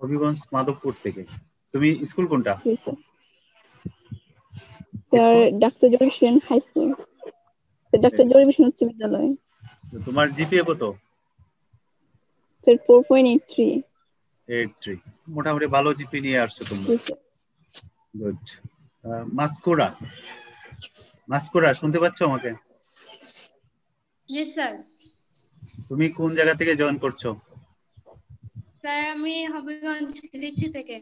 হবিগঞ্জ মাধবপুর থেকে। তুমি স্কুল কোনটা? স্যার ডাক্তার জরিপ সেন হাই স্কুল, ডাক্তার জরিপ সেন উচ্চ বিদ্যালয়। তোমার জিপিএ কত? স্যার 4.83। 83, মোটামুটি ভালো জিপি নিয়ে আসছো তোমরা। গুড। মাস্কুরা, মাস্কুরা শুনতে পাচ্ছ আমাকে? জি স্যার। তুমি কোন জায়গা থেকে জয়েন করছো? স্যার আমি হবিগঞ্জ রিচি থেকে।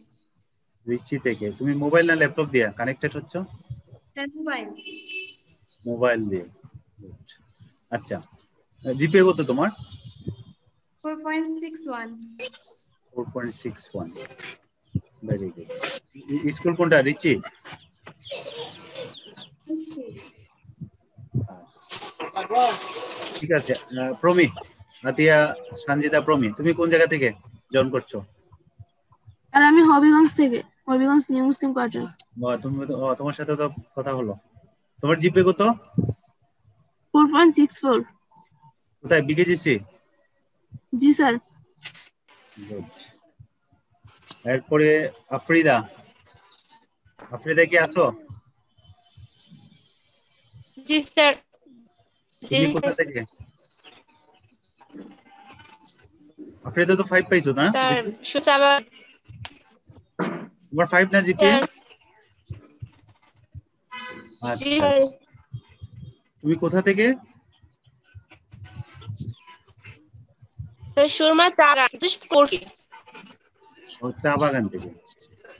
রিচি থেকে। তুমি মোবাইল না ল্যাপটপ দিয়ে কানেক্টেড হচ্ছ? Sir mobile. মোবাইল দিয়ে। Good. আচ্ছা, জিপিএ কত তোমার? 4.61। 4.61, ভেরি গুড। স্কুল কোনটা? রিচি? ঠিক আছে। প্রমি, আতিয়া সঞ্জিতা প্রমি, তুমি কোন জায়গা থেকে জয়েন করছো? আর আমি হবিগঞ্জ থেকে, হবিগঞ্জ নিউ মুসলিম কোয়ার্টার। তুমি তোমার সাথে তো কথা হলো। তোমার জিপিএ কত? 4.64। কোথায়? বিকেজিসি? জি স্যার। গুড। এরপরে আফরিদা, আফরিদা কি আছো? জি স্যার। তুমি কোথা থেকে? আফরিদা তো 5 পাইছো না? স্যার সুচাবা। তোমার 5 না জিপিএ? আচ্ছা, তুমি কোথা থেকে? স্যার সুরমা চারা পড়ি। ও, চা বাগান থেকে।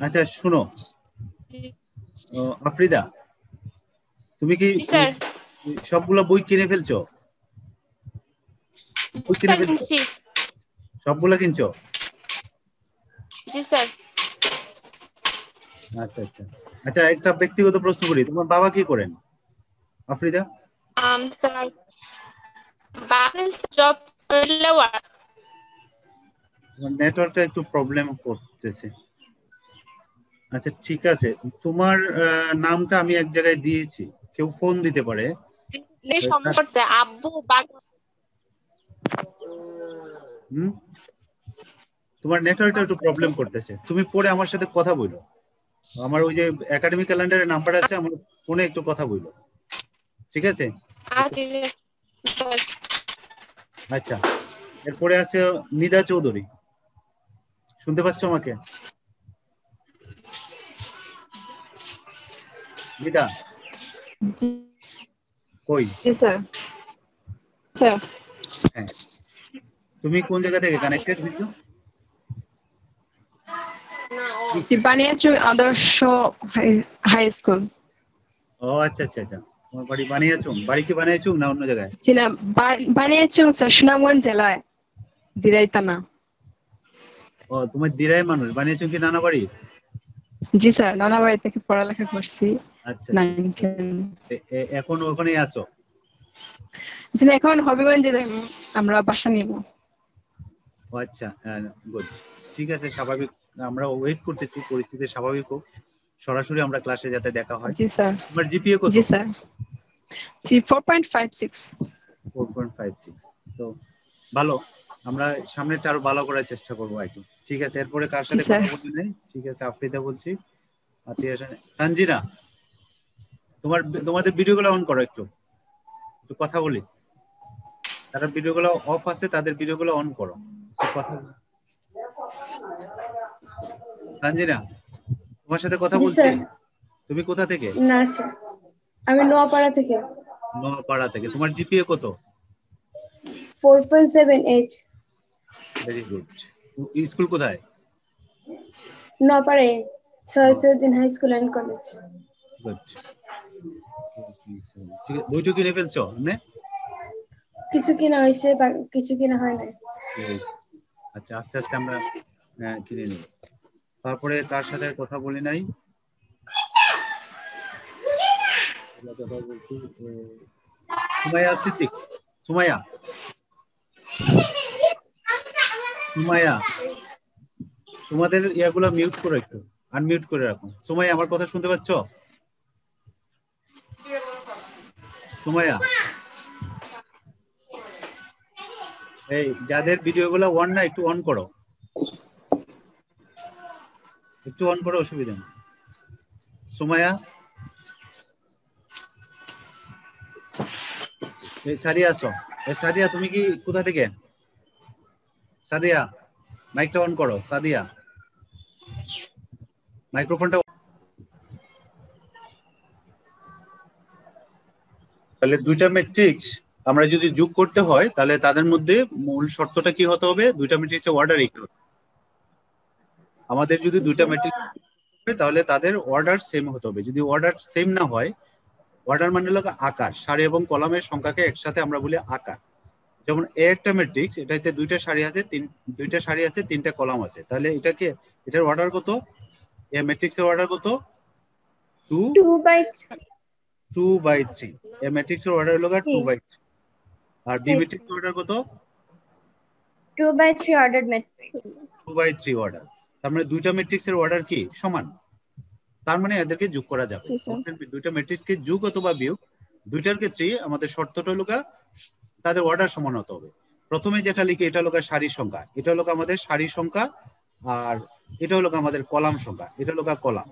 আচ্ছা শুনো আফরিদা, তুমি কি সবগুলো বই কিনে ফেলছো? বই কিনে ফেলছো? সবগুলা কিনছো? জি স্যার। আচ্ছা আচ্ছা আচ্ছা, একটা ব্যক্তিগত প্রশ্ন করি, তোমার বাবা কি করেন আফরিদা? স্যার ব্যালেন্স জব লেওয়ার। নেটওয়ার্কটা একটু প্রবলেম করতেছে। আচ্ছা ঠিক আছে, তোমার নামটা আমি এক জায়গায় দিয়েছি, কেউ ফোন দিতে পারে। আব্বু তোমার নেটওয়ার্কটা একটু প্রবলেম করতেছে, তুমি পরে আমার সাথে কথা বলো। আমার ওই যে একাডেমিক ক্যালেন্ডারের নাম্বার আছে, আমার ফোনে একটু কথা বলো, ঠিক আছে? আচ্ছা, এরপরে আছে নিদা চৌধুরী, শুনতে পাচ্ছ আমাকে? নিদা কই? স্যার। স্যার হ্যাঁ, তুমি কোন জায়গা থেকে কানেক্টেড হইছো? বানিয়াচং আদর্শ হাই স্কুল। ও আচ্ছা আচ্ছা আচ্ছা, তোমার বাড়ি বানিয়াচং? বাড়ি কি বানিয়াচং না অন্য জায়গায়? ছিলাম বানিয়াচং স্যার, সুনামগঞ্জ জেলায়, দিরাই থানা। ও, তোমার দিরাই মানুষ। বানিয়াচং কি নানা বাড়ি? জি স্যার, নানা বাড়ি থেকে পড়ালেখা করছি। আচ্ছা, 9 10। এখন ওখানেই আছো? জি, এখন হবিগঞ্জে আমরা বাসা নিব। ও আচ্ছা, গুড, ঠিক আছে, স্বাভাবিক। আমরা ওয়েট করতেছি পরিস্থিতি স্বাভাবিক হোক, সরাসরি আমরা ক্লাসে যাতে দেখা হয়। জি স্যার। তোমার জিপিএ কত? জি স্যার। জি 4.56। 4.56, তো ভালো। আমরা সামনেটা আরো ভালো করার চেষ্টা করবো আর কি। ঠিক আছে, এরপরে কার সাথে কথা বলতে নেই? ঠিক আছে, আফরিদা বলছি, তানজিনা, তোমাদের ভিডিওগুলো অন করো, একটু একটু কথা বলি। যারা ভিডিওগুলো অফ আছে তাদের ভিডিওগুলো অন করো, কথা। তানজিনা, তোমার সাথে কথা বলছি। তুমি কোথা থেকে? না স্যার, আমি নোয়াপাড়া থেকে। নোয়াপাড়া থেকে। তোমার জিপিএ কত? 4.78। Very good. স্কুল কোথায়? নোয়াপাড়ায় Syeduddin high school and college. Good, ঠিক আছে। বইটা কিনে ফেলছো? কিছু কিনা হয়েছে, কিছু কিনা হয় না। আচ্ছা, আস্তে আস্তে আমরা কিনে নেব। তারপরে কার সাথে কথা বলি নাই? সুমাইয়া সিদ্দিক। সুমাইয়া, সুমাইয়া, তোমাদের ইয়াগুলো মিউট করো, একটু আনমিউট করে রাখো। সুমাইয়া, আমার কথা শুনতে পাচ্ছ? সুমাইয়া, এই যাদের ভিডিওগুলো অন না, একটু অন করো। একটু অন করে, অসুবিধা নেই। সুমাইয়া, সাদিয়া আসো। সাদিয়া তুমি কি কোথা থেকে? সাদিয়া মাইকটা অন করো। সাদিয়া মাইক্রোফোনটা। তাহলে দুইটা ম্যাট্রিক্স আমরা যদি যোগ করতে হয় তাহলে তাদের মধ্যে মূল শর্তটা কি হতে হবে? দুইটা ম্যাট্রিক্সের অর্ডার ইকুয়াল। আমাদের যদি দুইটা ম্যাট্রিক্স তাহলে তাদের অর্ডার সেম হতে হবে। যদি অর্ডার সেম না হয়, অর্ডার মানে হলো আকার, সারি এবং কলামের সংখ্যাকে একসাথে আমরা বলি আকার। যেমন এ একটা ম্যাট্রিক্স, এটাতে দুইটা সারি আছে, তিনটা কলাম আছে, তাহলে এটার অর্ডার কত? এ ম্যাট্রিক্সের অর্ডার কত? 2/3। এ ম্যাট্রিক্সের অর্ডার হলো 2/3। আর বি ম্যাট্রিক্সের অর্ডার কত? 2/3 ordered matrix. 2/3 অর্ডার। তার মানে দুইটা ম্যাট্রিক্সের অর্ডার কি সমান, তার মানে এদেরকে যোগ করা যাবে। দুইটা ম্যাট্রিক্সকে যোগ অথবা বিয়োগ, দুইটার ক্ষেত্রে আমাদের শর্তটা হলো তাদের অর্ডার সমান হতে হবে। প্রথমে যেটা লিখি এটা হলো সারির সংখ্যা, এটা হলো আমাদের সারির সংখ্যা, আর এটা হলো আমাদের কলাম সংখ্যা, এটা হলো কলাম,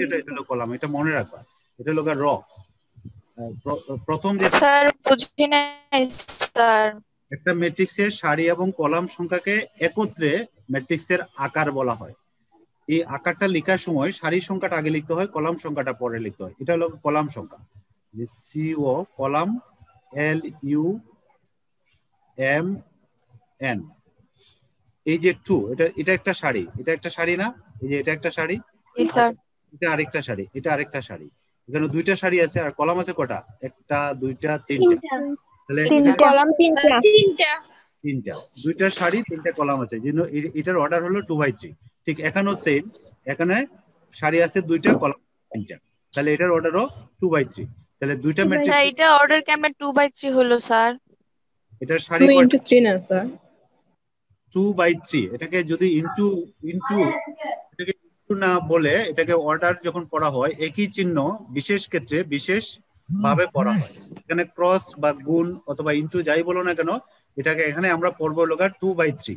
এটা হলো কলাম, এটা মনে রাখবা। এটা হলো র। প্রথম যেটা স্যার বুঝি নাই স্যার। একটা ম্যাট্রিক্সের সারি এবং কলাম সংখ্যাকে একত্রে ম্যাট্রিক্সের আকার বলা হয়। এই আকারটা লেখার সময় সারির সংখ্যাটা আগে লিখতে হয়, কলাম সংখ্যাটা পরে লিখতে হয়। এটা হলো কলাম সংখ্যা, CO কলাম, LUMN। এই যে 2, এটা একটা সারি, এটা একটা সারি না? এই যে এটা একটা সারি, এটা আরেকটা সারি, এটা আরেকটা সারি। এখানে দুইটা সারি আছে, আর কলাম আছে কটা? একটা, দুইটা, তিনটা। তাহলে কলাম তিনটা। দুইটা সারি, তিনটা কলাম আছে, এটার অর্ডার হলো 2/3। ঠিক এখানেও সেম, এখানে সারি আছে দুইটা, কলাম তিনটা, তাহলে এটার অর্ডারও 2/3। তাহলে দুইটা ম্যাট্রিক্স, এটা অর্ডার কেমনে 2/3 হলো স্যার? এটার সারি 2 into 3 না স্যার? 2/3। এটাকে যদি ইনটু এটাকে ইনটু না বলে, এটাকে অর্ডার যখন পড়া হয় একই চিহ্ন বিশেষ ক্ষেত্রে বিশেষ ভাবে পড়া হয়। এখানে ক্রস বা গুণ অথবা ইনটু যাই বলো না কেন, এটাকে এখানে আমরা পড়ব হলো 2/3।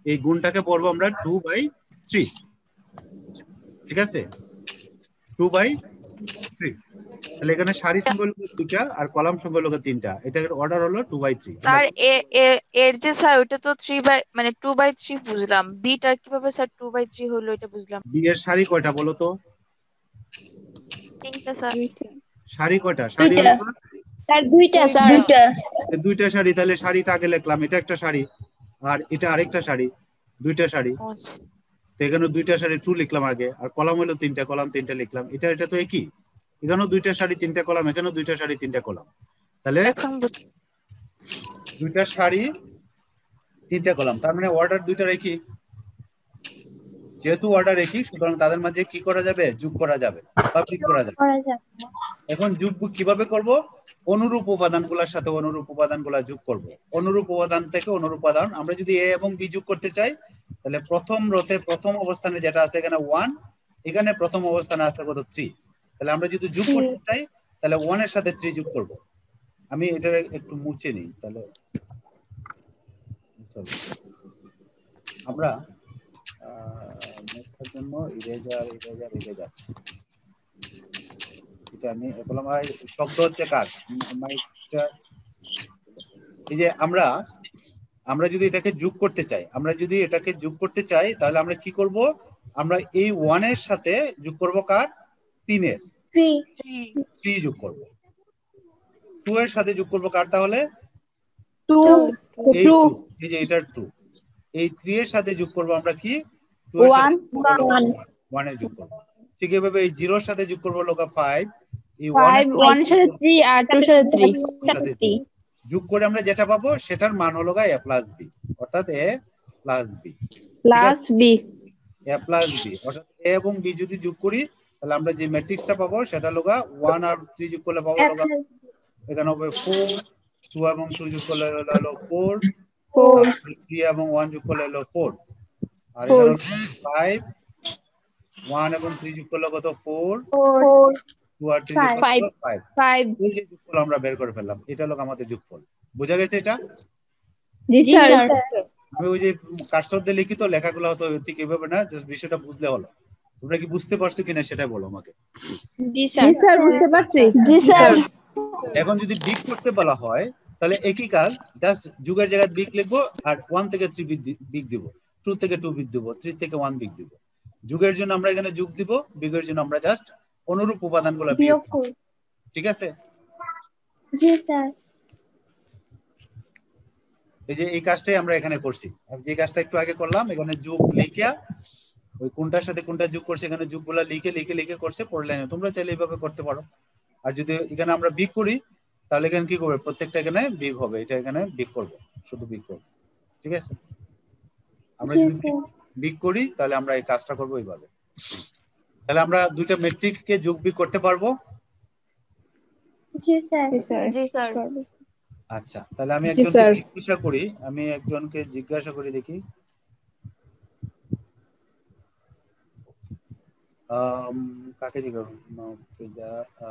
এই গুণটাকে পড়বো আমরা 2/3। ঠিক আছে, 2/3। তাহলে এখানে সারি সংখ্যা হলো 2টা আর কলাম সংখ্যা হলো 3টা। এটার অর্ডার হলো 2/3। স্যার এর যে স্যার ওটা তো 2/3 বুঝলাম, বিটা কিভাবে স্যার 2/3 হলো এটা বুঝলাম। বি এর সারি কয়টা বলো তো? 3টা স্যার। সারি কয়টা? সারি হলো স্যার 2টা স্যার। 2টা সারি। তাহলে সারিটা আগে লিখলাম, এটা একটা সারি আর এটা আরেকটা সারি, দুইটা সারি। তো এখানে দুইটা সারি 2 লিখলাম আগে, আর কলাম হলো 3টা, কলাম 3টা লিখলাম। এটা তো একই, এখানেও দুইটা সারি 3টা কলাম, এখানেও দুইটা সারি 3টা কলাম। তাহলে দুইটা সারি 3টা কলাম, তার মানে অর্ডার দুইটার একই। যেহেতু অর্ডার একই, সুতরাং তাদের মাঝে কি করা যাবে? যোগ করা যাবে বা বিয়োগ করা যাবে। এখন যোগ কিভাবে করব? অনুরূপ উপাদানগুলোর সাথে অনুরূপ উপাদানগুলো যোগ করব। অনুরূপ উপাদান থেকে অনুরূপ উপাদান, আমরা যদি এ এবং বি যোগ করতে চাই, তাহলে প্রথম রোতে প্রথম অবস্থানে যেটা আছে এখানে 1, এখানে প্রথম অবস্থানে আছে কত? 3। তাহলে আমরা যদি যোগ করতে চাই তাহলে 1 এর সাথে 3 যোগ করব। আমি এটা একটু মুছে নিই, তাহলে আমরা নেক্সটের জন্য ইরেজার এটা আমি বললাম। শব্দ হচ্ছে কাজ। এই যে আমরা যদি এটাকে যোগ করতে চাই, তাহলে আমরা কি করব? আমরা এই 1 এর সাথে যোগ করব কার? 3 এর 3 যোগ করব। 2 এর সাথে যোগ করব কার? তাহলে 2। এই যে এটার 2। এই 3 এর সাথে যোগ করব আমরা কি? 1 এর যোগ করব। ঠিক এভাবে এই 0 এর সাথে যোগ করব লোকা 5, এই 1 এর সাথে 3 আর 2 এর সাথে 3 যোগ করে আমরা যেটা পাবো সেটার মান হলো a প্লাস b, অর্থাৎ a প্লাস b অর্থাৎ a এবং b যদি যোগ করি তাহলে আমরা যে ম্যাট্রিক্সটা পাবো সেটা হলো 1 আর 3 যোগ করলে পাবো এখানে হবে 4, 2 এবং 2 যোগ করলে হলো 4, 3 এবং 1 যোগ করলে হলো 4, আর এখানে 5, 1 এবং 3 যোগ করলে কত? 4, 2 আর 3 যোগ করলে 5। এই যে যোগফল আমরা বের করে ফেললাম, এটা হলো আমাদের যোগফল। বোঝা গেছে এটা? জি স্যার। আমি ওই যে কার্সর দিয়ে লিখি তো লেখাগুলো হতো ঠিক এভাবে না, জাস্ট বিষয়টা বুঝলে হলো। তোমরা কি বুঝতে পারছো কিনা সেটা বলো আমাকে। জি জি স্যার বুঝতে পারছি। জি স্যার। এখন যদি বিগ করতে বলা হয় তাহলে একই কাজ, জাস্ট যুগের জায়গায় বিগ লিখবো আর 1 থেকে 3 বিগ দিব, 2 থেকে 2 বিগ দিব, 3 থেকে 1 বিগ দিব। যুগের জন্য আমরা এখানে যোগ দিব, বিগের জন্য আমরা জাস্ট অনুরূপ উপাদানগুলো বিয়োগ করব। ঠিক আছে? জি স্যার। এই যে এই কাজটাই আমরা এখানে করছি, যে কাজটা একটু আগে করলাম, এখানে যোগ লিখিয়া ওই কোনটার সাথে কোনটা যোগ করছে এখানে যোগগুলা লিখে লিখে লিখে করছে পরের লাইনে। তোমরা চাইলে এইভাবে করতে পারো। আর যদি এখানে আমরা বিগ করি তাহলে এখানে কি করবে, প্রত্যেকটা এখানে বিগ হবে, এটা এখানে বিগ করবে, শুধু বিগ করবে। ঠিক আছে? আমরা যদি বিগ করি তাহলে আমরা এই কাজটা করবো এইভাবে। তাহলে আমরা দুইটা ম্যাট্রিক্স কে যোগ বিগ করতে পারবো। জি স্যার। জি স্যার। আচ্ছা, তাহলে আমি একজনকে জিজ্ঞাসা করি, দেখি কাকে জিজ্ঞাসা,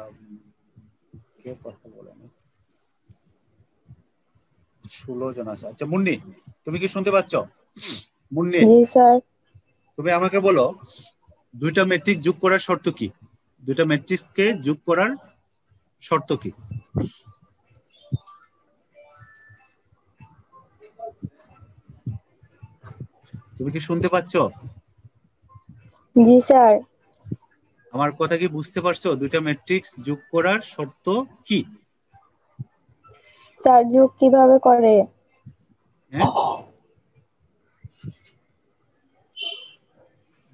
কে কথা বলেন? 16 জন আছে। আচ্ছা মুন্নি, তুমি কি শুনতে পাচ্ছ? মুন্নি, জি স্যার। তুমি আমাকে বলো দুইটা ম্যাট্রিক্স যোগ করার শর্ত কি? দুইটা ম্যাট্রিক্স কে যোগ করার শর্ত কি? তুমি কি শুনতে পাচ্ছ? জি স্যার। আমার কথা কি বুঝতে পারছো? দুইটা ম্যাট্রিক্স যোগ করার শর্ত কি? স্যার যোগ কিভাবে করে? হ্যাঁ,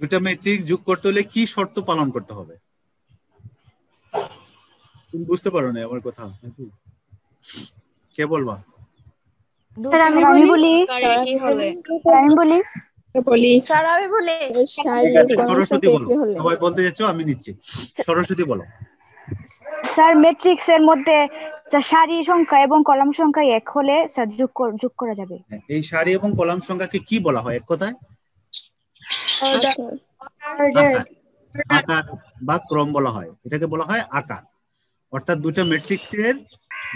দুইটা ম্যাট্রিক্স যোগ করতে হলে কি শর্ত পালন করতে হবে? তুমি বুঝতে পারো না আমার কথা নাকি? কে বলবা? স্যার আমি বলি। স্যার আমি বলি। সরস্বতী বলো, সবাই বলতে যাচ্ছ, আমি নিচ্ছি। সরস্বতী বলো। স্যার ম্যাট্রিক্স এর মধ্যে সারি সংখ্যা এবং কলাম সংখ্যা এক হলে স্যার যোগ করা যাবে। এই সারি এবং কলাম সংখ্যাকে কি বলা হয় এক কথায়? আকার বা ক্রম বলা হয়, এটাকে বলা হয় আকার। অর্থাৎ দুইটা ম্যাট্রিক্সের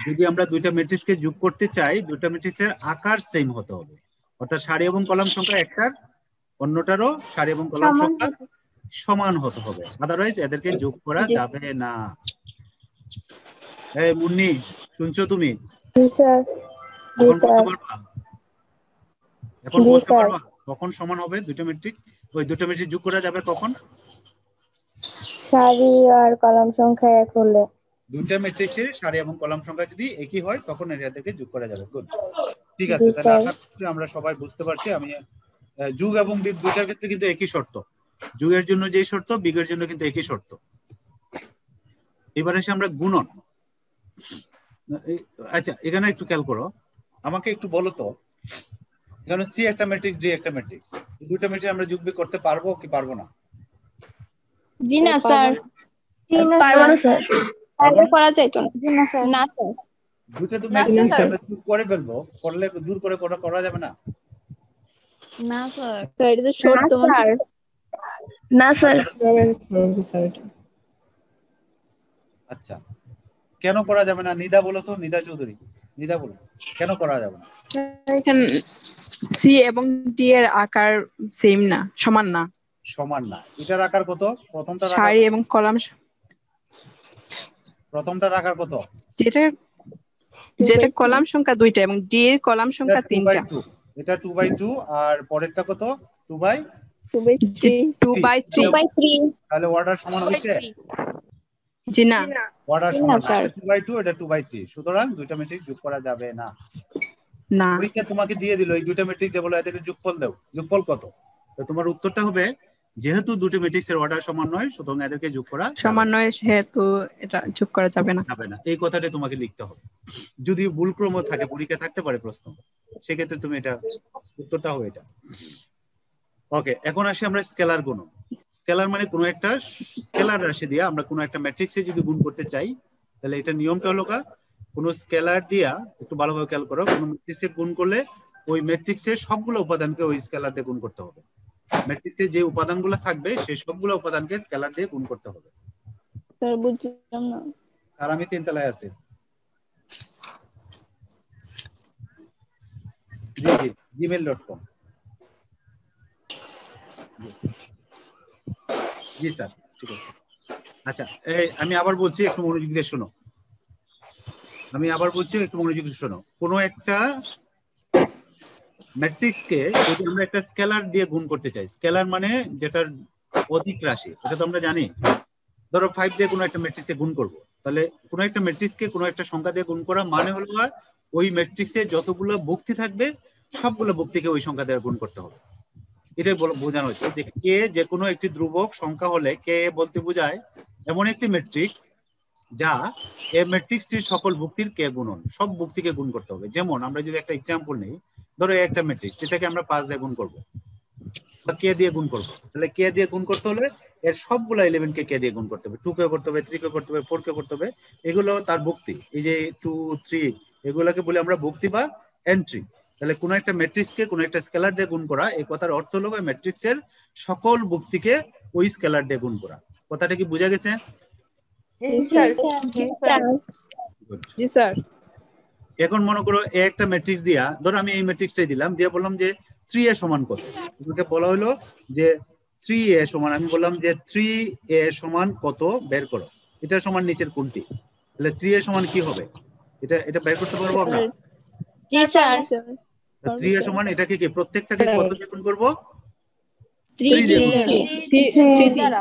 যদি আমরা দুইটা ম্যাট্রিক্সকে যোগ করতে চাই, দুইটা ম্যাট্রিক্সের আকার সেম হতে হবে। অর্থাৎ সারি এবং কলাম সংখ্যা একটার অন্যটারও সারি এবং কলাম সংখ্যা সমান হতে হবে, আদারওয়াইজ এদেরকে যোগ করা যাবে না। এই মুন্নি, শুনছো তুমি? জি স্যার। এখন বলতে পারবা? এখন বলতে পারবা কখন সমান হবে দুইটা ম্যাট্রিক্স? ওই দুইটা ম্যাট্রিক্স যোগ করা যাবে কখন? সারি আর কলাম সংখ্যা এক হলে। দুইটা ম্যাট্রিক্সের সারি এবং কলাম সংখ্যা যদি একই হয় তখন এদেরকে যোগ করা যাবে। গুড, ঠিক আছে। তাহলে আশা করছি আমরা সবাই বুঝতে পারছি। আমি যোগ এবং বিগ দুইটার ক্ষেত্রে কিন্তু একই শর্ত, যোগের জন্য যেই শর্ত বিগের জন্য কিন্তু একই শর্ত। এবার এসে আমরা গুণন। আচ্ছা এখানে একটু খেয়াল করো, আমাকে একটু বলো তো, এখানে সি একটা ম্যাট্রিক্স, ডি একটা ম্যাট্রিক্স, দুইটা ম্যাট্রিক্স আমরা যোগ বিগ করতে পারবো কি পারবো না? জি না স্যার। পারবো না স্যার। পারবো করা যাইতো না। জি না স্যার। না স্যার। দুইটা তো ম্যাট্রিক্স আমরা যোগ করে ফেলবো, করলে জোর করে করা যাবে না। না স্যার। এটা তো শর্ত স্যার। না স্যার। আচ্ছা কেন করা যাবে না? নিদা বলো তো, নিদা চৌধুরী, নিদা বলো কেন করা যাবে না? এখানে সি এবং ডি এর আকার সেম না, সমান না। সমান না। এটার আকার কত? প্রথমটার আকার সারি এবং কলাম, প্রথমটার আকার কত? যেটা কলাম সংখ্যা দুইটা এবং ডি এর কলাম সংখ্যা তিনটা। এটা 2/2 আর পরেরটা কত? 2/3। তাহলে অর্ডার সমান হচ্ছে? জি না, অর্ডার সমান না। 2/2 এটা 2/3, সুতরাং দুইটা ম্যাট্রিক্স যোগ করা যাবে না। না। পরীক্ষা তোমাকে দিয়ে দিল এই দুইটা ম্যাট্রিক্স দিয়ে বলো এদের যোগফল দাও, যোগফল কত? তো তোমার উত্তরটা হবে যেহেতু দুটো ম্যাট্রিক্সের অর্ডার সমান নয় সুতরাং এদেরকে যোগ করা সমান নয়, সেহেতু এটা যোগ করা যাবে না। এই কথাটা তোমাকে লিখতে হবে। যদি ভুল ক্রম থাকে, পরীক্ষা থাকতে পারে প্রশ্ন, সেক্ষেত্রে তুমি এটা উত্তরটা হবে এটা। ওকে, এখন আসি আমরা স্কেলার গুণন। স্কেলার মানে কোনো একটা স্কেলার রাশি দিয়ে আমরা কোনো একটা ম্যাট্রিক্সে যদি গুণ করতে চাই, তাহলে এটা নিয়মটা হলো কোনো স্কেলার দিয়া, একটু ভালোভাবে খেয়াল করো, কোনো ম্যাট্রিক্সে গুণ করলে ওই ম্যাট্রিক্সের সবগুলো উপাদানকে ওই স্কেলার দিয়ে গুণ করতে হবে। ম্যাট্রিক্সে যে উপাদানগুলো থাকবে সেই সবগুলো উপাদানকে স্কেলার দিয়ে গুণ করতে হবে। স্যার বুঝলাম না স্যার। আমি 3 তলায় আছি। জি জি, gmail.com। জি স্যার, ঠিক আছে। আচ্ছা, আমি আবার বলছি, একটু মনোযোগ দিয়ে শোনো। কোনো একটা ম্যাট্রিক্সকে যদি আমরা একটা স্কেলার দিয়ে গুণ করতে চাই, স্কেলার মানে যেটার অধিক রাশি, এটা তো আমরা জানি। ধরো 5 দিয়ে কোনো একটা ম্যাট্রিক্সকে গুণ করব, তাহলে কোনো একটা ম্যাট্রিক্সকে কোনো একটা সংখ্যা দিয়ে গুণ করা মানে হলো ওই ম্যাট্রিক্সে যতগুলো ভুক্তি থাকবে সবগুলো ভুক্তিকে ওই সংখ্যা দিয়ে গুণ করতে হবে। এটাই বোঝানো হচ্ছে যে কে যে কোনো একটি ধ্রুবক সংখ্যা হলে কে বলতে বোঝায় এমন একটি ম্যাট্রিক্স যা এই ম্যাট্রিক্সটির সকল ভুক্তির কে গুণন, সব ভুক্তিকে গুণ করতে হবে। যেমন আমরা যদি একটা এক্সাম্পল নেই, ধরো একটা ম্যাট্রিক্স, এটাকে আমরা 5 দিয়ে গুণ করব বা কে দিয়ে গুণ করব, তাহলে কে দিয়ে গুণ করতে হলে এর সবগুলো এলিমেন্টকে কে দিয়ে গুণ করতে হবে, 2 কে করতে হবে, 3 কে করতে হবে, 4 কে করতে হবে। এগুলো তার ভুক্তি। এই যে 2, 3 এগুলোকে বলি আমরা ভুক্তি বা এন্ট্রি। তাহলে কোন একটা ম্যাট্রিক্সকে কোন একটা স্কেলার দিয়ে গুণ করা, এই কথার অর্থ হলো ওই ম্যাট্রিক্সের সকল ভুক্তিকে ওই স্কেলার দিয়ে গুণ করা। কথাটা কি বোঝা গেছে? জি স্যার। এখন মনে করো একটা ম্যাট্রিক্স দিয়া, ধরো আমি এই ম্যাট্রিক্সটাই দিলাম, দিয়ে বললাম যে 3a সমান কত। তোমাকে বলা হলো যে 3a সমান, আমি বললাম যে 3a সমান কত বের করো। এটা সমান নিচের কোনটি? তাহলে 3a সমান কি হবে? এটা বের করতে পারবো আমরা? জি স্যার। 3a সমান এটাকে কি প্রত্যেকটাকে কত দিয়ে গুণ করব? 3 দ্বারা।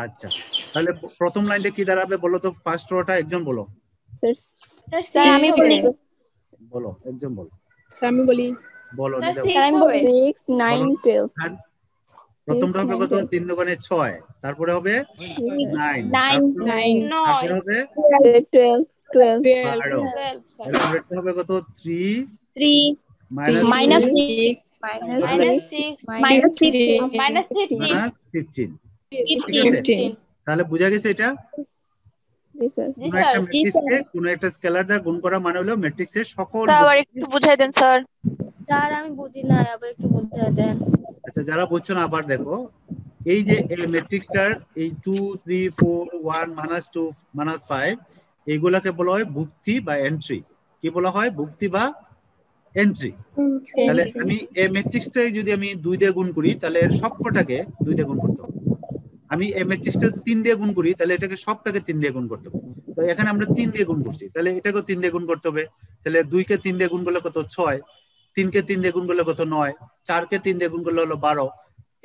আচ্ছা, তাহলে প্রথম লাইনটা কি দাঁড়াবে বলো তো? ফার্স্ট রোটা একজন বলো। স্যার আমি বলি। বলো, একজন বলো। স্যার আমি বলি। বলো, আমি বলি 6 9 12। প্রথমটা হবে কত? 3 দোকানে 6, তারপরে হবে 9, 9 তারপরে হবে 12 12, তারপরে হবে কত? 3 মাইনাস 6 মাইনাস 15। তাহলে বোঝা গেছে এটা? কোন একটা ম্যাট্রিক্সকে কোন একটা স্কেলার দ্বারা গুণ করা মানে হলো ম্যাট্রিক্সের সকল। স্যার আবার একটু বুঝাই দেন স্যার। স্যার আমি বুঝি না, আবার একটু বুঝিয়ে দেন। আচ্ছা, যারা বুঝছো না আবার দেখো, এই যে এই ম্যাট্রিক্সটার এই 2 3 4 1 -2 -5 এইগুলাকে বলা হয় ভুক্তি বা এন্ট্রি। কি বলা হয়? ভুক্তি বা এন্ট্রি। তাহলে আমি এই ম্যাট্রিক্সটাই যদি আমি 2 দিয়ে গুণ করি, তাহলে এর সবকটাকে 2 দিয়ে গুণ করতে হবে। আমি এই ম্যাট্রিক্সটা 3 দিয়ে গুণ করি, তাহলে এটাকে সবটাকে 3 দিয়ে গুণ করতে হবে। তো এখানে আমরা 3 দিয়ে গুণ করছি, তাহলে এটাকেও 3 দিয়ে গুণ করতে হবে। তাহলে 2 কে 3 দিয়ে গুণ করলে কত? 6, 3 কে 3 দিয়ে গুণ করলে কত? 9, 4 কে 3 দিয়ে গুণ করলে হলো 12,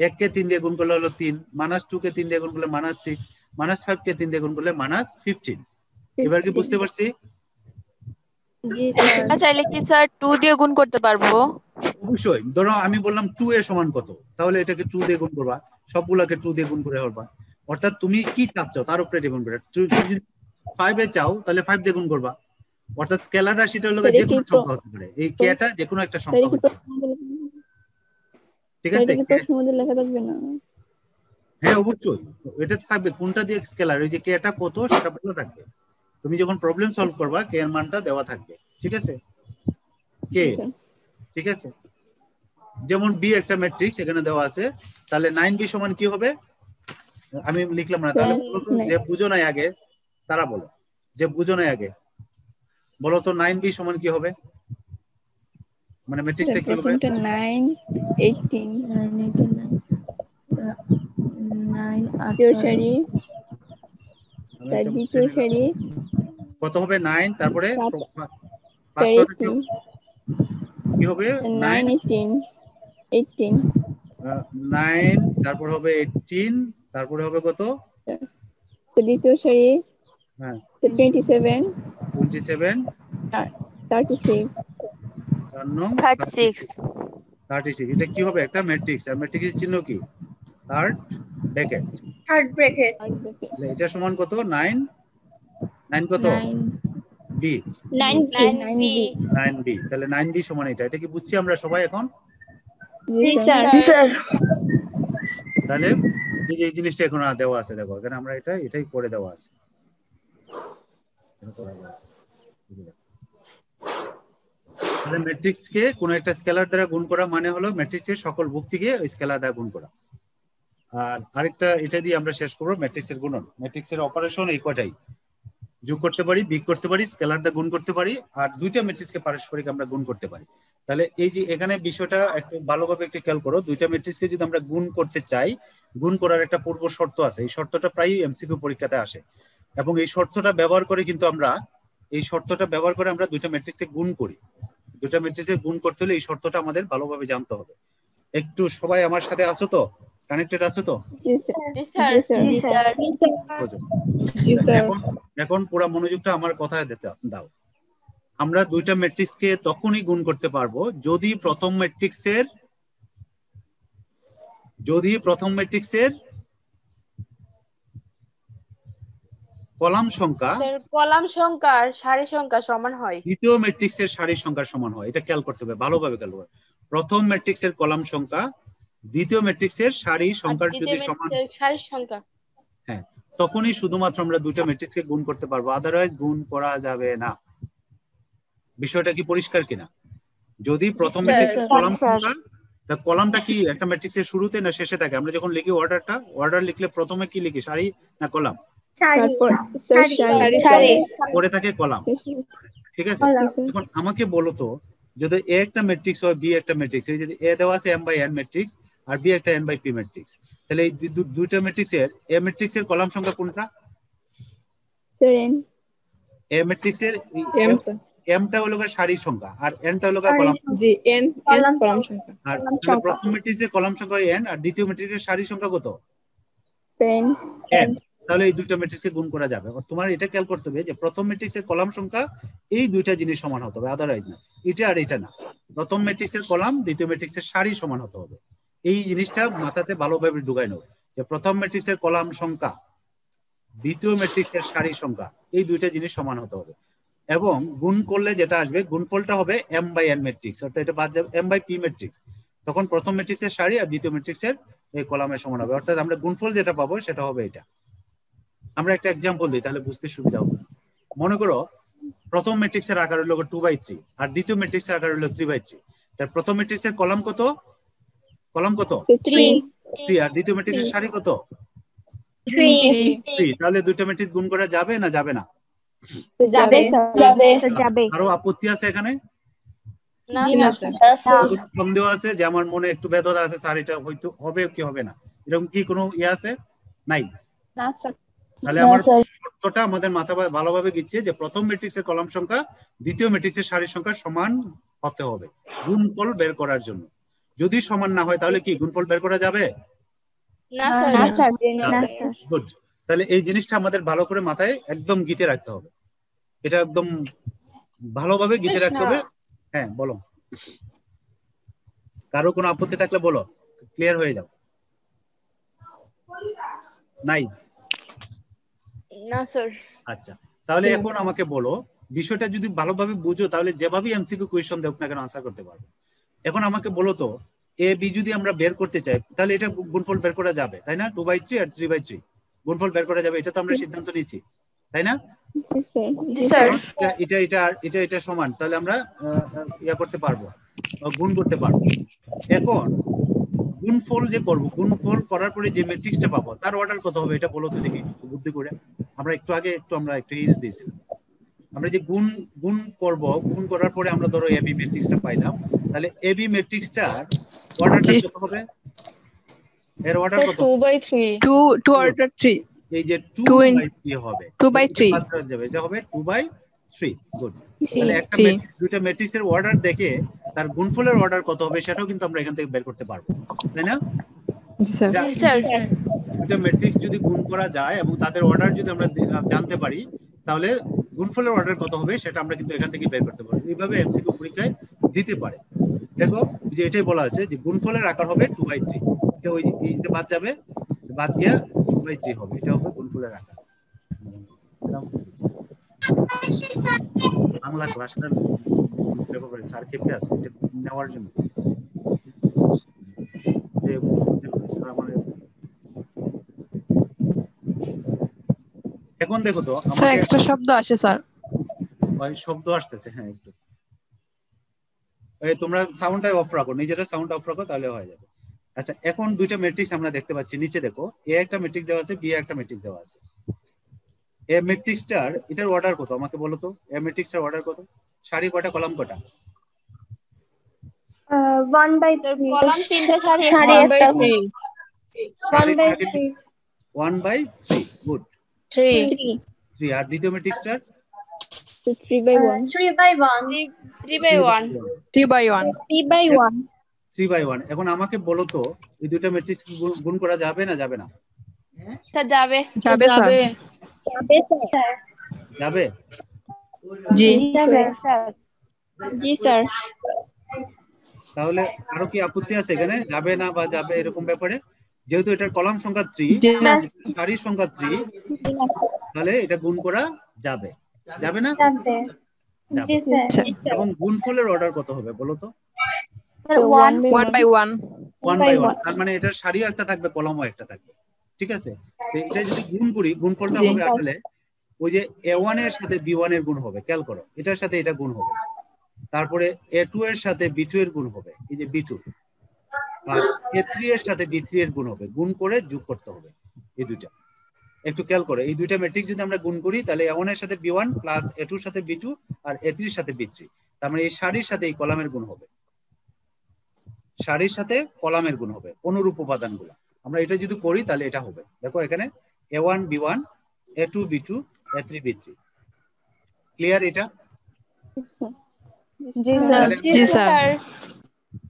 1 কে 3 দিয়ে গুণ করলে হলো 3, -2 কে 3 দিয়ে গুণ করলে -6, -5 কে 3 দিয়ে গুণ করলে -15। এবার কি বুঝতে পারছি? জি স্যার। আচ্ছা, এলে কি স্যার 2 দিয়ে গুণ করতে পারবো? অবশ্যই। ধরো আমি বললাম 2a সমান কত, তাহলে এটাকে 2 দিয়ে গুণ করবা, সবগুলাকে 2 দিয়ে গুণ করে করবা। অর্থাৎ তুমি কি চাচ্ছ তার উপরে ডিপেন্ড করে। তুমি যদি 5 এ চাও তাহলে 5 দিয়ে গুণ করবা। অর্থাৎ স্কেলার রাশিটা হলো যে কোনো সংখ্যা হতে পারে, এই কেটা যে কোনো একটা সংখ্যা হতে পারে। ঠিক আছে? এটা কি প্রশ্ন মধ্যে লেখা থাকবে না? হ্যাঁ অবশ্যই, এটা থাকবে। কোনটা দিয়ে স্কেলার, এই যে কেটা কত সেটা বলা থাকবে। তুমি যখন প্রবলেম সলভ করবা কে এর মানটা দেওয়া থাকবে। ঠিক আছে? কে, ঠিক আছে? যেমন বি একটা ম্যাট্রিক্স এখানে দেওয়া আছে, তাহলে 9b সমান কি হবে? আমি লিখলাম না, তাহলে বলো তো, যে বুঝো নাই আগে তারা বলো, যে বুঝো নাই আগে বলো তো 9b সমান কি হবে? মানে ম্যাট্রিক্সটা কি হবে? 9 18 কত হবে? 9, তারপরে কি হবে? 9 18 9, তারপর হবে 18, তারপরে হবে কত? দ্বিতীয় সারি হ্যাঁ 27 36 36। এটা কি হবে? একটা ম্যাট্রিক্স। আর ম্যাট্রিক্সের চিহ্ন কি? Third bracket. তাহলে এটা সমান কত? 9 কত? B 9b। তাহলে 9b সমান এটা কি বুঝছি আমরা সবাই এখন? জি স্যার। তাহলে এই যে এই জিনিসটা এখন দেওয়া আছে, দেখো এখানে আমরা এটাই করে দেওয়া আছে। তাহলে ম্যাট্রিক্সকে কোন একটা স্কেলার দ্বারা গুণ করা মানে হলো ম্যাট্রিক্সের সকল ভুক্তিকে ওই স্কেলার দ্বারা গুণ করা। আর আরেকটা এটা দিয়ে আমরা শেষ করব ম্যাট্রিক্সের গুণন। ম্যাট্রিক্সের অপারেশন এই কয়টাই, যোগ করতে পারি, বিয়োগ করতে পারি, স্কেলার দিয়ে গুণ করতে পারি, আর দুইটা ম্যাট্রিক্সকে পারস্পরিক আমরা গুণ করতে পারি। তাহলে এই যে এখানে বিষয়টা একটু ভালোভাবে একটু খেয়াল করো, দুইটা ম্যাট্রিক্সকে যদি আমরা গুণ করতে চাই, গুণ করার একটা পূর্ব শর্ত আছে। এই শর্তটা প্রায়ই এমসিকিউ পরীক্ষাতে আসে, এবং এই শর্তটা ব্যবহার করে কিন্তু আমরা দুইটা ম্যাট্রিক্সকে গুণ করি। দুইটা ম্যাট্রিক্সকে গুণ করতে হলে এই শর্তটা আমাদের ভালোভাবে জানতে হবে। একটু সবাই আমার সাথে আছো তো, কানেক্টেড আছো তো? এখন পুরো মনোযোগটা আমার কথায় দাও। আমরা দুইটা ম্যাট্রিক্সকে তখনই গুণ করতে পারবো যদি প্রথম ম্যাট্রিক্সের কলাম সংখ্যা আর সারি সংখ্যা সমান হয়। দ্বিতীয় ম্যাট্রিক্সের সারির সংখ্যার সমান হয়। এটা খেয়াল করতে হবে, ভালোভাবে খেয়াল করবে। প্রথম ম্যাট্রিক্সের কলাম সংখ্যা দ্বিতীয় ম্যাট্রিক্সের সারি সংখ্যার যদি সমান, সারির সংখ্যা, হ্যাঁ, তখনই শুধুমাত্র আমরা দুইটা ম্যাট্রিক্সকে গুণ করতে পারবো, আদারওয়াইজ গুণ করা যাবে না। বিষয়টা কি পরিষ্কার কিনা? যদি প্রথম ম্যাট্রিক্সের কলাম সংখ্যা, তা কলামটা কি একটা ম্যাট্রিক্সের শুরুতে না শেষে থাকে? আমরা যখন লিখি অর্ডার লিখলে প্রথমে কি লিখি, সারি না কলাম? পরে থাকে কলাম, ঠিক আছে? এখন আমাকে বলো তো, যদি এ একটা ম্যাট্রিক্স হয়, বি একটা ম্যাট্রিক্স, যদি এ দেওয়া আছে m/n ম্যাট্রিক্স আর বি একটা n/p ম্যাট্রিক্স, তাহলে এই দুইটা ম্যাট্রিক্সের এ ম্যাট্রিক্সের কলাম সংখ্যা কোনটা? এ ম্যাট্রিক্সের এমটা হলো সারির সংখ্যা আর এনটা হলো কলাম। জি, এন কলাম সংখ্যা। আর প্রথম ম্যাট্রিক্সের কলাম সংখ্যা n আর দ্বিতীয় ম্যাট্রিক্সের সারির সংখ্যা কত? n। তাহলে এই দুইটা ম্যাট্রিক্সকে গুণ করা যাবে। তোমার এটা খেয়াল করতে হবে যে প্রথম ম্যাট্রিক্সের কলাম সংখ্যা এই দুইটা জিনিস সমান হতে হবে, আদারওয়াইজ না। এটা আর এটা না, প্রথম ম্যাট্রিক্সের কলাম দ্বিতীয় ম্যাট্রিক্সের সারি সমান হতে হবে। এই জিনিসটা মাথাতে ভালোভাবে ঢুকাই নাও যে প্রথম ম্যাট্রিক্সের কলাম সংখ্যা দ্বিতীয় ম্যাট্রিক্সের সারি সংখ্যা এই দুইটা জিনিস সমান হতে হবে। এবং গুণ করলে যেটা আসবে, গুণফলটা হবে m/n ম্যাট্রিক্স, অর্থাৎ এটা বাদ যাবে m/p ম্যাট্রিক্স। তখন প্রথম ম্যাট্রিক্সের সারি আর দ্বিতীয় ম্যাট্রিক্সের এই কলামের সমান হবে, অর্থাৎ আমরা গুণফল যেটা পাবো সেটা হবে এটা। আমরা একটা এক্সাম্পল দিই তাহলে বুঝতে সুবিধা হবে। মনে করো প্রথম ম্যাট্রিক্সের আকার হলো 2/3 আর দ্বিতীয় ম্যাট্রিক্সের আকার হলো 3/3। তার প্রথম ম্যাট্রিক্সের কলাম কত? 3 আর দ্বিতীয় ম্যাট্রিক্সের সারি কত? 3। তাহলে দুইটা ম্যাট্রিক্স গুণ করা যাবে না যাবে না? যাবে। আরো আপত্তি আছে এখানে? না স্যার। সন্দেহ আছে যে আমার মনে একটু বেদনা আছে, স্যার এটা হয়তো হবে কি হবে না, এরকম কি কোনো ইয়ে আছে? নাই না স্যার। তাহলে আমার শর্তটা আমাদের মাথায় ভালোভাবে গিচ্ছে যে প্রথম ম্যাট্রিক্সের কলাম সংখ্যা দ্বিতীয় ম্যাট্রিক্সের সারির সংখ্যা সমান হতে হবে গুণফল বের করার জন্য। যদি সমান না হয় তাহলে কি গুণফল বের করা যাবে? না স্যার। গুড। তাহলে এই জিনিসটা আমাদের ভালো করে মাথায় একদম গিতে রাখতে হবে, এটা একদম ভালোভাবে গিতে রাখতে হবে। হ্যাঁ বলো, কারো কোনো আপত্তি থাকলে বলো, ক্লিয়ার হয়ে যাও। নাই? না স্যার। আচ্ছা, তাহলে এখন আমাকে বলো, বিষয়টা যদি ভালোভাবে বুঝো তাহলে যেভাবে এমসিকিউ কোয়েশ্চন দেখ না কেন আনসার করতে পারবে। এখন আমাকে বলো তো, এ বি যদি আমরা বের করতে চাই তাহলে এটা গুণফল বের করা যাবে, তাই না? 2/3 আর 3/3 গুণফল বের করা যাবে, এটা তো আমরা সিদ্ধান্ত নিয়েছি, তাই না? এটা সমান, তাহলে আমরা ইয়া করতে পারবো, গুণ করতে পারবো। এখন গুণফল যে করবো, গুণফল করার পরে যে ম্যাট্রিক্সটা পাবো তার অর্ডার কত হবে এটা বলো তো দেখি বুদ্ধি করে। আমরা একটু আগে আমরা একটু হিন্টস দিয়েছিলাম, আমরা যে গুণ করব, গুণ করার পরে আমরা ধরো এবি ম্যাট্রিক্সটা পাইলাম, তাহলে এবি ম্যাট্রিক্সটার অর্ডারটা কত হবে? এর অর্ডার কত? 2/3 2 অর্ডার 3। এই যে 2/3 হবে, 2/3 এটা হবে 2/3। গুড। তাহলে একটা দুইটা ম্যাট্রিক্সের অর্ডার দেখে তার গুণফলের অর্ডার কত হবে সেটাও কিন্তু আমরা এখান থেকে বের করতে পারবো, তাই না? দুইটা ম্যাট্রিক্স যদি গুণ করা যায় এবং তাদের অর্ডার যদি আমরা জানতে পারি তাহলে গুণফলের অর্ডার কত হবে সেটা আমরা কিন্তু এখান থেকে বের করতে পারবো। এইভাবে এমসিকিউ পরীক্ষায় দিতে পারে। দেখো যে এটাই বলা আছে যে গুণফলের আকার হবে 2/3, এটা ওই এটা বাদ যাবে, বাদ দিয়া 2/3 হবে, এটা হবে গুণফলের আকার। বাংলা ক্লাসটা ব্যাপারে স্যার কেটে আছে এটা নেওয়ার জন্য। এখন দেখো তো স্যার এক্সট্রা শব্দ আসে স্যার, ভাই শব্দ আসতেছে। হ্যাঁ একটু এই তোমরা সাউন্ডটা অফ রাখো, নিজেরা সাউন্ড অফ রাখো তাহলে হয়ে যাবে। আচ্ছা, এখন দুইটা ম্যাট্রিক্স আমরা দেখতে পাচ্ছি, নিচে দেখো এ একটা ম্যাট্রিক্স দেওয়া আছে, বি একটা ম্যাট্রিক্স দেওয়া আছে। এ ম্যাট্রিক্সটার এটার অর্ডার কত আমাকে বলো তো? এ ম্যাট্রিক্সটার অর্ডার কত? সারি কয়টা, কলাম কয়টা? 1/3 কলাম 3টা, সারি সারি 1/3 1/3 1/3 গুড 3 3। আর দ্বিতীয় ম্যাট্রিক্সটার 3/1 3/1 3/1 3/1 3/1 3/1। এখন আমাকে বলো তো এই দুটো ম্যাট্রিক্স গুণ করা যাবে না যাবে না? স্যার যাবে যাবে স্যার যাবে? জি জি স্যার তাহলে আরো কি আপত্তি আছে এখানে? যাবে না বা যাবে এরকম ব্যাপারে? যেহেতু এটার কলাম সংখ্যা 3, জি না সারির সংখ্যা 3, তাহলে এটা গুণ করা যাবে, যাবে না? যাবে জি স্যার এবং গুণফলের অর্ডার কত হবে বলো তো? 1/1 1/1। তার মানে এটার সারিও একটা থাকবে, কলামও একটা থাকবে, ঠিক আছে? তো এটা যদি গুণ করি, গুণফলটা জি। হবে আসলে ওই যে A1 এর সাথে B1 এর গুণ হবে, খেয়াল করো, এটার সাথে এটা গুণ হবে, তারপরে A2 এর সাথে B2 এর গুণ হবে, এই যে B2, আর A3 এর সাথে B3 এর গুণ হবে, গুণ করে যোগ করতে হবে এই দুইটা। একটু খেয়াল করো, এই দুইটা ম্যাট্রিক্স যদি আমরা গুণ করি তাহলে A1 এর সাথে B1 প্লাস A2 এর সাথে B2 আর A3 এর সাথে B3, তার মানে এই সারির সাথে এই কলামের গুণ হবে, সারির সাথে কলামের গুণ হবে, অনুরূপ উপাদানগুলো। আমরা এটা যদি করি তাহলে এটা হবে, দেখো এখানে A1 B1 A2 B2 A3 B3। Clear এটা? জি তাহলে জি স্যার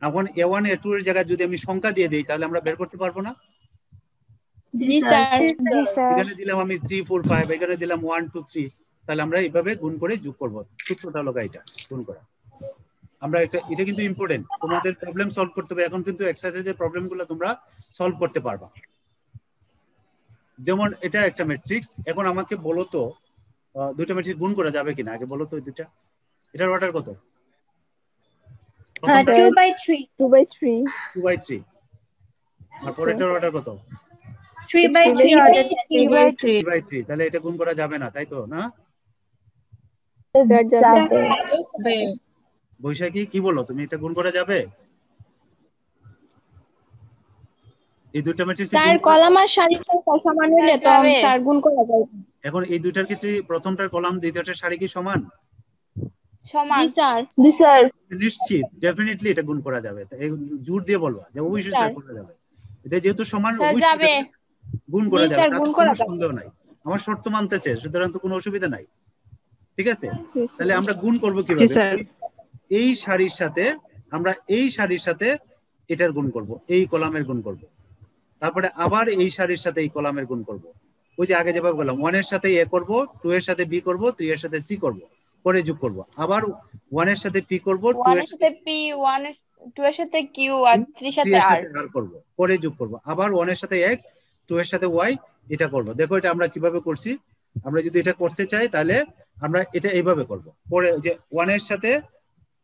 এখন A1 A2 এর জায়গায় যদি আমি সংখ্যা দিয়ে দেই তাহলে আমরা বের করতে পারবো না? জি স্যার জি স্যার এখানে দিলাম আমি 3 4 5, এখানে দিলাম 1 2 3, তাহলে আমরা এইভাবে গুণ করে যোগ করব। সূত্রটা হলো এটা, গুণ করা। আমরা এটা কিন্তু ইম্পর্টেন্ট, তোমাদের প্রবলেম সলভ করতে হবে। এখন কিন্তু এক্সারসাইজের প্রবলেমগুলো তোমরা সলভ করতে পারবা। যেমন এটা একটা ম্যাট্রিক্স, এখন আমাকে বলো তো দুইটা ম্যাট্রিক্স গুণ করা যাবে কিনা, আগে বলো তো দুইটা। এটার অর্ডার কত? 2/3 2/3। আর পরেরটার অর্ডার কত? 3/3 3/3। তাহলে এটা গুণ করা যাবে না, তাই তো? না যাবে বৈশাখী কি বলো তুমি, এটা গুণ করা যাবে? এই দুইটা ম্যাট্রিক্স স্যার কলাম আর সারির সংখ্যা সমান হইলে তো স্যার গুণ করা যায়। এখন এই দুইটার ক্ষেত্রে প্রথমটার কলাম দ্বিতীয়টার সারি কি সমান? সমান জি স্যার নিশ্চিত, ডেফিনেটলি এটা গুণ করা যাবে। এই জোর দিয়ে বলবা যে অবশ্যই স্যার করা যাবে। এটা যেহেতু সমান অবশ্যই যাবে গুণ করা জি যাবে, স্যার তাতে গুণ কোনো করা যাবে। সন্দেহ নাই। আমার শর্ত মানতেছে, সুতরাং তো কোনো অসুবিধা নাই, ঠিক আছে? তাহলে আমরা গুণ করব জি কিভাবে? স্যার এই সারির সাথে আমরা এই সারির সাথে এটার গুণ করব, এই কলামের গুণ করব, তারপরে আবার এই সারির সাথে এই কলামের গুণ করব। ওই যে আগে যেভাবে বললাম, 1 এর সাথে A করব, 2 এর সাথে B করব, 3 এর সাথে C করব, করে যোগ করব। আবার 1 এর সাথে P করব, 2 1 এর এর সাথে P, 1 এর 2 এর সাথে Q আর 3 এর সাথে R করব, করে যোগ করব। আবার 1 এর সাথে X, 2 এর সাথে Y, এটা করব। দেখো এটা আমরা কিভাবে করছি। আমরা যদি এটা করতে চাই তাহলে আমরা এটা এইভাবে করব। পরে যে 1 এর সাথে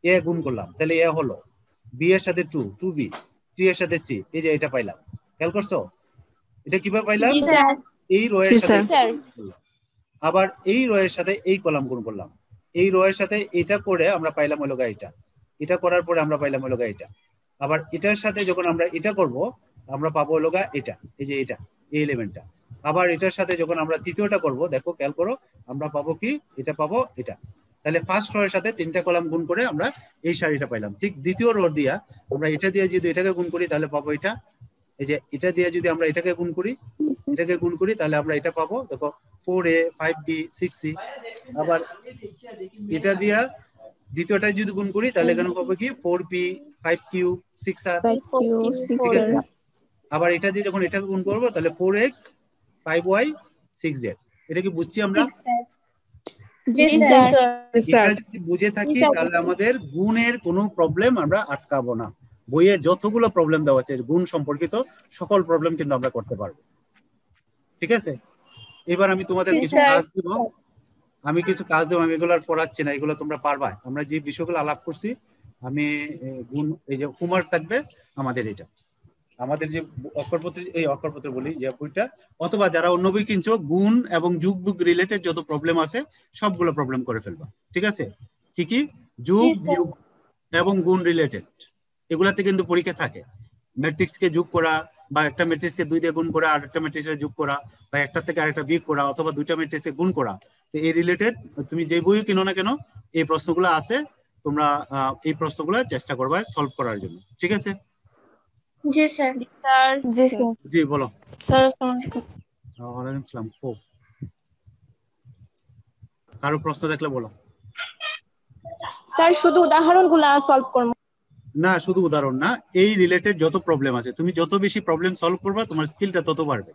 A গুণ করলাম, তাহলে A হলো, B এর সাথে 2 2B, 3 এর সাথে C, এই যে এটা পাইলাম। খেয়াল করছো এটা কিভাবে পাইলাম? জি স্যার এই রো এর জি সাথে স্যার আবার এই রো এর সাথে এই কলাম গুণ করলাম, এই রো এর সাথে এটা করে আমরা পাইলাম হলো এটা, এটা করার পরে আমরা পাইলাম হলো এটা। আবার এটার সাথে যখন আমরা এটা করব আমরা পাবো হলো এটা, এই যে এটা, এই এলিমেন্টটা। আবার এটার সাথে যখন আমরা তৃতীয়টা করব, দেখো খেয়াল করো, আমরা পাবো কি, এটা পাবো এটা। তাহলে ফার্স্ট রো এর সাথে 3টা কলাম গুণ করে আমরা এই সারিটা পাইলাম। ঠিক দ্বিতীয় রো দিয়া আমরা এটা দিয়ে যদি এটাকে গুণ করি তাহলে পাবো এটা, এই যে এটা দিয়ে যদি আমরা এটাকে গুণ করি, তাহলে আমরা এটা পাবো, দেখো 4A 5B 6C। আবার এটা দিয়া দ্বিতীয়টা যদি গুণ করি তাহলে এখানে পাবো কি 4P 5Q 6R, ঠিক আছে? আবার এটা দিয়ে যখন এটাকে গুণ করবো তাহলে 4X 5Y 6Z। এটা কি বুঝছি আমরা? জি জি স্যার স্যার এটা যদি বুঝে থাকি স্যার, তাহলে বুঝছি। আমাদের গুণের কোনো প্রবলেম আমরা আটকাবো না। বইয়ে যতগুলো প্রবলেম দেওয়া আছে গুণ সম্পর্কিত সকল প্রবলেম কিন্তু আমরা করতে পারবো, ঠিক আছে? এবার আমি তোমাদের কিছু কাজ দেব, আমি এগুলো আর পড়াচ্ছি না, এগুলো তোমরা পারবা। আমরা যে বিষয়গুলো আলাপ করছি, আমি গুণ, এই যে হোমওয়ার্ক থাকবে আমাদের, এটা আমাদের যে অক্ষরপত্র বলি যে বইটা, অথবা যারা অন্য বই কিনছো, গুণ এবং যোগ বিয়োগ রিলেটেড যত প্রবলেম আছে সবগুলো প্রবলেম করে ফেলবা, ঠিক আছে? কি কি? যোগ বিয়োগ এবং গুণ রিলেটেড, এগুলাতে কিন্তু পরীক্ষা থাকে। ম্যাট্রিক্স কে যোগ করা, বা একটা ম্যাট্রিক্সকে 2 দিয়ে গুণ করা, আর একটা ম্যাট্রিক্সে যোগ করা, বা একটা থেকে আরেকটা বিয়োগ করা, অথবা দুইটা ম্যাট্রিক্সে গুণ করা। তো এই রিলেটেড তুমি যে বইও কিনো না কেন, এই প্রশ্নগুলো আছে, তোমরা এই প্রশ্নগুলো চেষ্টা করবে সলভ করার জন্য। ঠিক আছে? জি স্যার। স্যার জি স্যার। জি বলো। স্যার আসসালামু আলাইকুম। ওয়ালাইকুম আসসালাম। কারো প্রশ্ন দেখলে বলো। স্যার শুধু উদাহরণগুলো সলভ করব না, শুধু উদাহরণ না, এই রিলেটেড যত প্রবলেম আছে, তুমি যত বেশি প্রবলেম সলভ করবা তোমার স্কিলটা তত বাড়বে।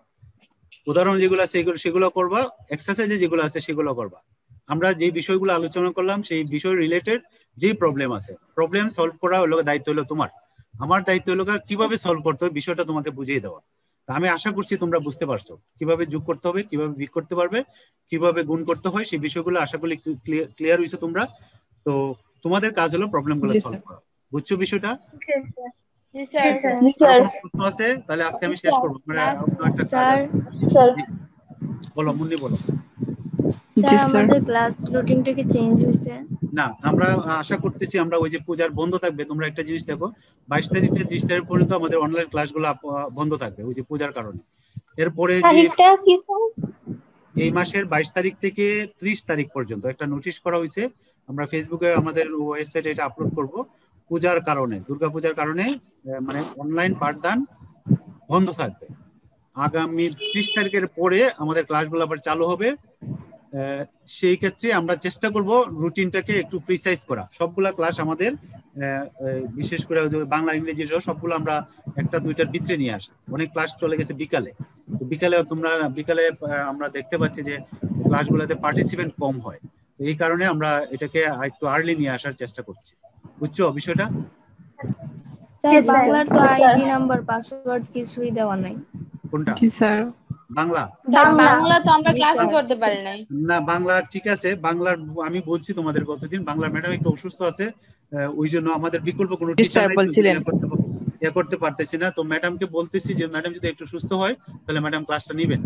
উদাহরণ যেগুলো আছে সেগুলো করবা, এক্সারসাইজে যেগুলো আছে সেগুলো করবা। আমরা যে বিষয়গুলো আলোচনা করলাম সেই বিষয় রিলেটেড যে প্রবলেম আছে, প্রবলেম সলভ করা হলো দায়িত্ব হলো তোমার। আমার দায়িত্ব হলো কিভাবে সলভ করতে হবে বিষয়টা তোমাকে বুঝিয়ে দেওয়া। আমি আশা করছি তোমরা বুঝতে পারছো কিভাবে যোগ করতে হবে, কিভাবে বিয়োগ করতে পারবে, কিভাবে গুণ করতে হয়, সেই বিষয়গুলো আশা করি ক্লিয়ার হয়েছে তোমরা। তো তোমাদের কাজ হলো প্রবলেমগুলো সলভ করা। বুঝছো বিষয়টা? জি স্যার। আর কোনো প্রশ্ন আছে? তাহলে আজকে আমি শেষ করবো। স্যার বলো মুন্নি, বলো। জি স্যার। আমাদের ক্লাস রুটিনটা কি চেঞ্জ হয়েছে? না, আমরা আশা করতেছি আমরা ওই যে পূজার বন্ধ থাকবে, তোমরা একটা জিনিস দেখো, 22 তারিখ থেকে 30 তারিখ পর্যন্ত আমাদের অনলাইন ক্লাসগুলো বন্ধ থাকবে ওই যে পূজার কারণে। এরপরে তারিখটা কি স্যার? এই মাসের 22 তারিখ থেকে 30 তারিখ পর্যন্ত একটা নোটিশ করা হয়েছে, আমরা ফেসবুকে আমাদের ওয়েবসাইটে এটা আপলোড করব। পূজার কারণে, দুর্গাপূজার কারণে মানে অনলাইন পাঠদান বন্ধ থাকবে। আগামী 30 তারিখের পরে আমাদের ক্লাসগুলো আবার চালু হবে। সেই ক্ষেত্রে আমরা চেষ্টা করব রুটিনটাকে একটু প্রিসাইজ করা। সবগুলা ক্লাস আমাদের বিশেষ করে বাংলা ইংরেজি সহ সবগুলো আমরা একটা দুইটার ভিতরে নিয়ে আসি। অনেক ক্লাস চলে গেছে বিকালে, তো বিকালে আমরা দেখতে পাচ্ছি যে ক্লাসগুলোতে পার্টিসিপেন্ট কম হয়। তো এই কারণে আমরা এটাকে একটু আর্লি নিয়ে আসার চেষ্টা করছি। বুঝছো বিষয়টা? স্যার বাংলার তো আইডি নাম্বার পাসওয়ার্ড কিছুই দেওয়া নাই। কোনটা? জি স্যার। বাংলা তো আমরা ক্লাসই করতে পারি নাই। না, বাংলার ঠিক আছে, বাংলার আমি বলছি তোমাদের গতদিন বাংলার ম্যাডাম একটু অসুস্থ আছে, ওই জন্য আমাদের বিকল্প কোনো টিচার করতে পারতেছি না। তো ম্যাডামকে বলতেছি যে ম্যাডাম যদি একটু সুস্থ হয় তাহলে ম্যাডাম ক্লাসটা নেবেন,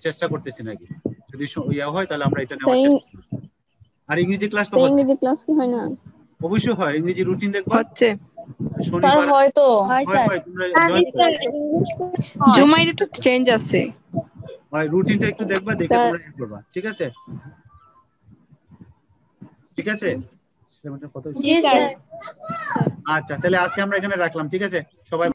চেষ্টা করতেছি নাকি, যদি ইয়া হয় তাহলে আমরা এটা নেওয়ার চেষ্টা করব। আর ইংরেজি ক্লাস তো হচ্ছে, ইংরেজি ক্লাস কি হয় না? অবশ্যই হয়, ইংরেজি রুটিন দেখবা হচ্ছে শনিবার হয়তো হয় তোমরা জয়েন করো। জুমাইতে তো চেঞ্জ আছে, ভাই রুটিনটা একটু দেখবা, দেখে তোমরা ইয়ে করবা। ঠিক আছে? ঠিক আছে? জি স্যার। আচ্ছা, তাহলে আজকে আমরা এখানে রাখলাম। ঠিক আছে সবাই?